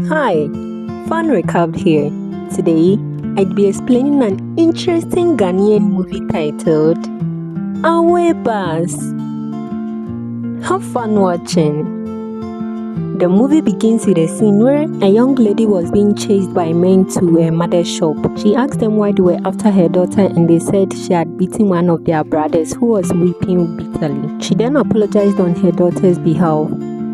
Hi, Fun Recap here. Today, I'd be explaining an interesting Ghanaian movie titled Our Bus. Have fun watching. The movie begins with a scene where a young lady was being chased by men to her mother's shop. She asked them why they were after her daughter and they said she had beaten one of their brothers who was weeping bitterly. She then apologized on her daughter's behalf.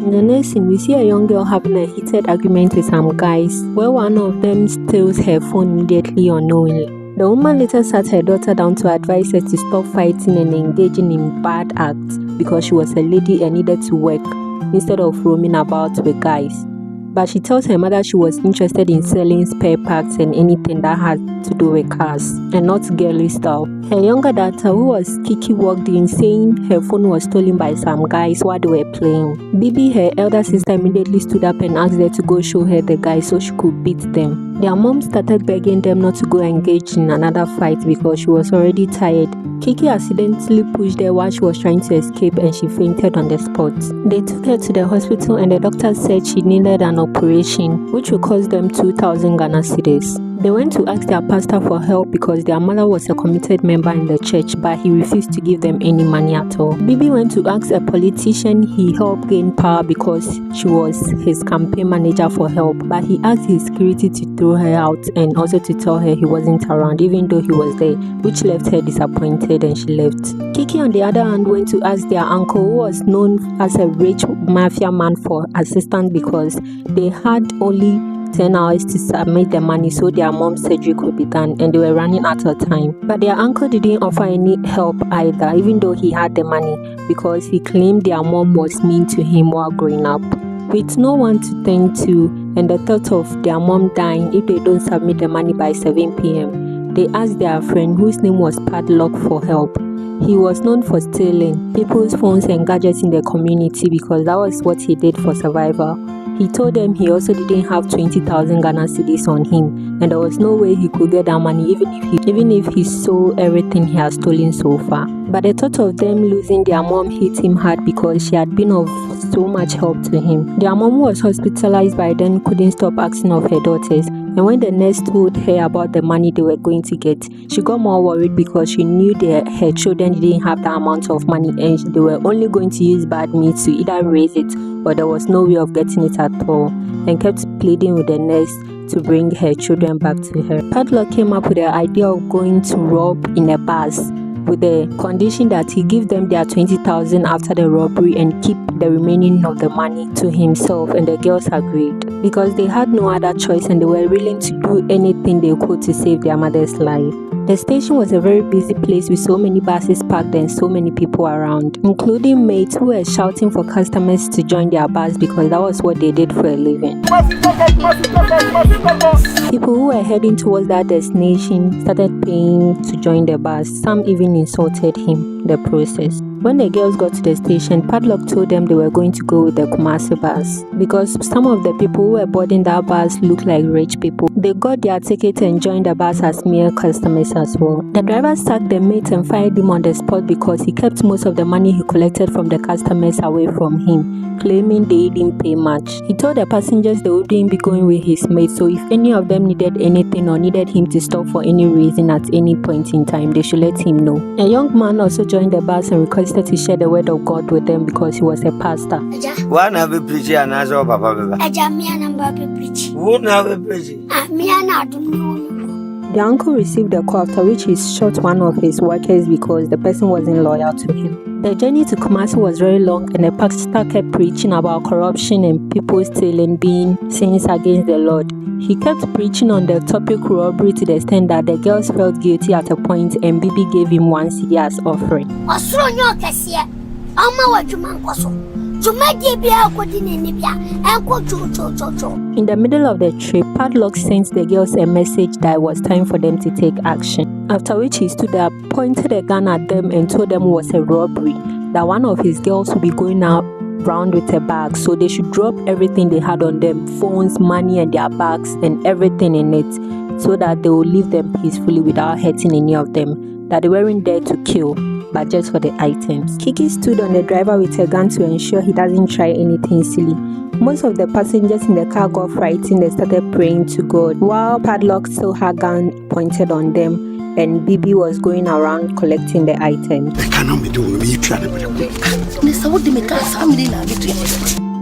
In the next scene, we see a young girl having a heated argument with some guys, where one of them steals her phone immediately unknowingly. The woman later sat her daughter down to advise her to stop fighting and engaging in bad acts because she was a lady and needed to work instead of roaming about with guys. But she tells her mother she was interested in selling spare parts and anything that had to do with cars and not girly stuff. Her younger daughter, who was Kiki, walked in saying her phone was stolen by some guys while they were playing. Bibi, her elder sister, immediately stood up and asked her to go show her the guys so she could beat them. Their mom started begging them not to go engage in another fight because she was already tired. Kiki accidentally pushed her while she was trying to escape and she fainted on the spot. They took her to the hospital and the doctor said she needed an operation which would cost them 2,000 Ghana cedis. They went to ask their pastor for help because their mother was a committed member in the church, but he refused to give them any money at all. Bibi went to ask a politician he helped gain power because she was his campaign manager for help, but he asked his security to throw her out and also to tell her he wasn't around even though he was there, which left her disappointed and she left. Kiki on the other hand went to ask their uncle, who was known as a rich mafia man, for assistance because they had only 10 hours to submit the money so their mom's surgery could be done and they were running out of time. But their uncle didn't offer any help either, even though he had the money, because he claimed their mom was mean to him while growing up. With no one to thank to and the thought of their mom dying if they don't submit the money by 7 p.m, they asked their friend, whose name was Padlock, for help. He was known for stealing people's phones and gadgets in the community because that was what he did for survival. He told them he also didn't have 20,000 Ghana cedis on him and there was no way he could get that money even if he sold everything he has stolen so far. But the thought of them losing their mom hit him hard because she had been of so much help to him. Their mom was hospitalized by then, couldn't stop asking of her daughters, and when the nurse told her about the money they were going to get, she got more worried because she knew that her children didn't have that amount of money and they were only going to use bad meat to either raise it or there was no way of getting it at all, and kept pleading with the nurse to bring her children back to her. Padlock came up with the idea of going to rob in a bus with the condition that he give them their 20,000 after the robbery and keep the remaining of the money to himself, and the girls agreed because they had no other choice and they were willing to do anything they could to save their mother's life. The station was a very busy place with so many buses parked and so many people around, including mates who were shouting for customers to join their bus because that was what they did for a living. People who were heading towards that destination started paying to join the bus. Some even insulted him in the process. When the girls got to the station, Padlock told them they were going to go with the Kumasi bus because some of the people who were boarding that bus looked like rich people. They got their ticket and joined the bus as mere customers as well. The driver sacked the mate and fired him on the spot because he kept most of the money he collected from the customers away from him, claiming they didn't pay much. He told the passengers they wouldn't be going with his mate, so if any of them needed anything or needed him to stop for any reason at any point in time, they should let him know. A young man also joined the bus and requested to share the word of God with them because he was a pastor. One have a preacher and as of Papa. Wouldn't have a preacher. The uncle received a call after which he shot one of his workers because the person wasn't loyal to him. The journey to Kumasi was very long and the pastor kept preaching about corruption and people stealing being sins against the Lord. He kept preaching on the topic robbery to the extent that the girls felt guilty at a point and Bibi gave him 1 cedi as offering. In the middle of the trip, Padlock sent the girls a message that it was time for them to take action. After which he stood up, pointed a gun at them and told them it was a robbery, that one of his girls would be going out round with a bag, so they should drop everything they had on them, phones, money and their bags and everything in it, so that they will leave them peacefully without hurting any of them, that they weren't there to kill. but just for the items. Kiki stood on the driver with a gun to ensure he doesn't try anything silly. Most of the passengers in the car got frightened and started praying to God, while Padlock still had gun pointed on them and Bibi was going around collecting the items.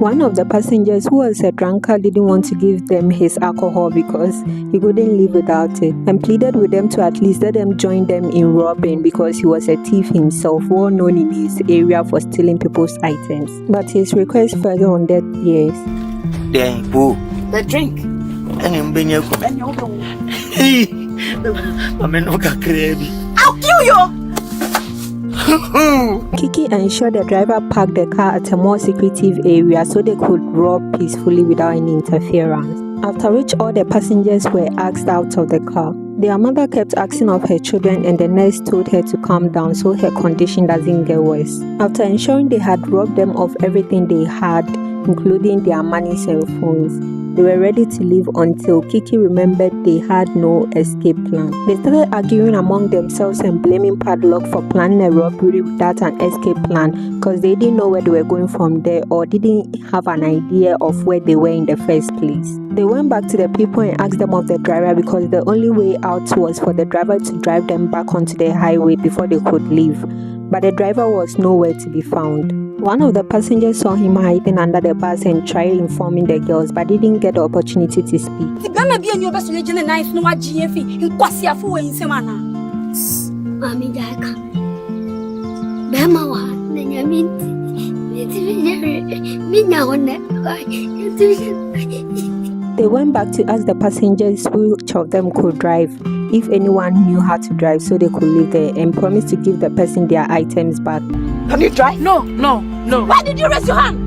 One of the passengers, who was a drunkard, didn't want to give them his alcohol because he couldn't live without it, and pleaded with them to at least let them join them in robbing because he was a thief himself, well known in his area for stealing people's items. But his request further on deaf ears. The drink. I'll kill you! Kiki ensured the driver parked the car at a more secretive area so they could rob peacefully without any interference. After which all the passengers were asked out of the car. Their mother kept asking of her children and the nurse told her to calm down so her condition doesn't get worse. After ensuring they had robbed them of everything they had, including their monies and phones, they were ready to leave until Kiki remembered they had no escape plan. They started arguing among themselves and blaming Padlock for planning a robbery without an escape plan because they didn't know where they were going from there or didn't have an idea of where they were in the first place. They went back to the people and asked them of the driver because the only way out was for the driver to drive them back onto the highway before they could leave. But the driver was nowhere to be found. One of the passengers saw him hiding under the bus and tried informing the girls, but didn't get the opportunity to speak. They went back to ask the passengers which of them could drive, if anyone knew how to drive, so they could leave there, and promised to give the person their items back. Can you drive? No. Why did you raise your hand?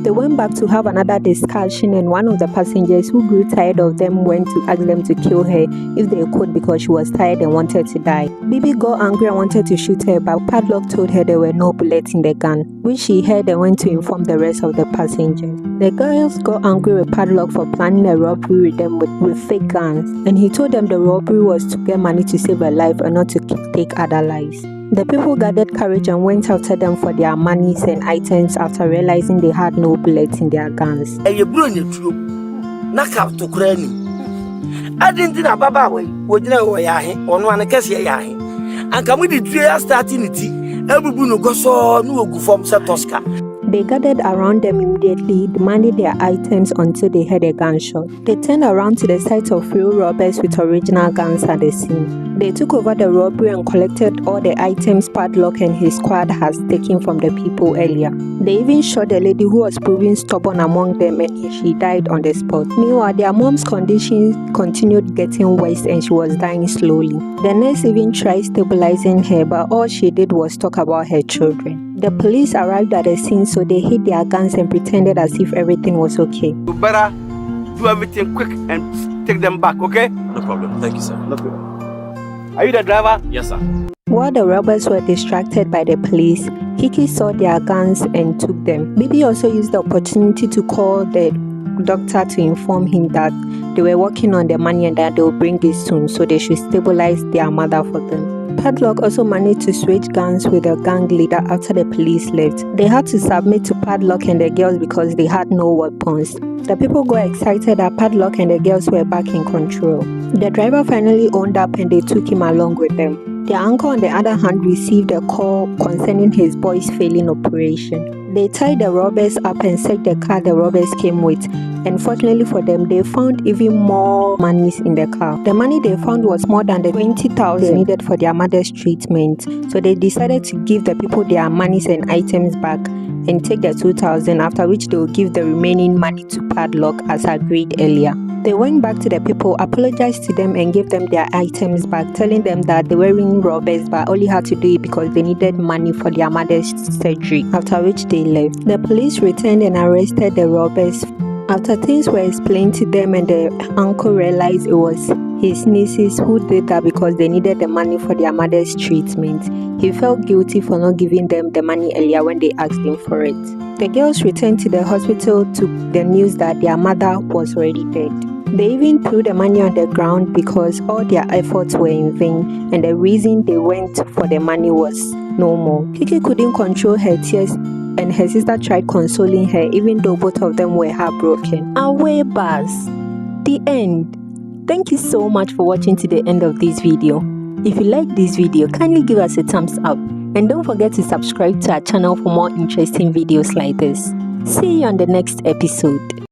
They went back to have another discussion, and one of the passengers who grew tired of them went to ask them to kill her if they could because she was tired and wanted to die. Bibi got angry and wanted to shoot her, but Padlock told her there were no bullets in the gun, which she heard and went to inform the rest of the passengers. The girls got angry with Padlock for planning a robbery with them with fake guns, and he told them the robbery was to get money to save a life and not to take other lives. The people gathered courage and went after them for their monies and items after realizing they had no bullets in their guns. They gathered around them immediately, demanding their items until they heard a gunshot. They turned around to the site of real robbers with original guns at the scene. They took over the robbery and collected all the items Padlock and his squad has taken from the people earlier. They even shot the lady who was proving stubborn among them and she died on the spot. Meanwhile, their mom's condition continued getting worse and she was dying slowly. The nurse even tried stabilizing her, but all she did was talk about her children. The police arrived at the scene, so they hid their guns and pretended as if everything was okay. You better do everything quick and take them back, okay? No problem. Thank you, sir. No problem. Are you the driver? Yes, sir. While the robbers were distracted by the police, Kiki saw their guns and took them. Bibi also used the opportunity to call the doctor to inform him that they were working on the money and that they will bring it soon, so they should stabilize their mother for them. Padlock also managed to switch guns with the gang leader after the police left. They had to submit to Padlock and the girls because they had no weapons. The people got excited that Padlock and the girls were back in control. The driver finally owned up and they took him along with them. Their uncle, on the other hand, received a call concerning his boy's failing operation. They tied the robbers up and searched the car the robbers came with, and fortunately for them, they found even more monies in the car. The money they found was more than the 20,000 needed for their mother's treatment, so they decided to give the people their monies and items back and take the 2,000, after which they will give the remaining money to Padlock as agreed earlier. They went back to the people, apologized to them and gave them their items back, telling them that they weren't robbers but only had to do it because they needed money for their mother's surgery, after which they left. The police returned and arrested the robbers. After things were explained to them and the uncle realized it was his nieces who did that because they needed the money for their mother's treatment. He felt guilty for not giving them the money earlier when they asked him for it. The girls returned to the hospital to the news that their mother was already dead. They even threw the money on the ground because all their efforts were in vain, and the reason they went for the money was no more. Kiki couldn't control her tears, and her sister tried consoling her even though both of them were heartbroken. Away bus. The end. Thank you so much for watching to the end of this video. If you like this video, kindly give us a thumbs up and don't forget to subscribe to our channel for more interesting videos like this. See you on the next episode.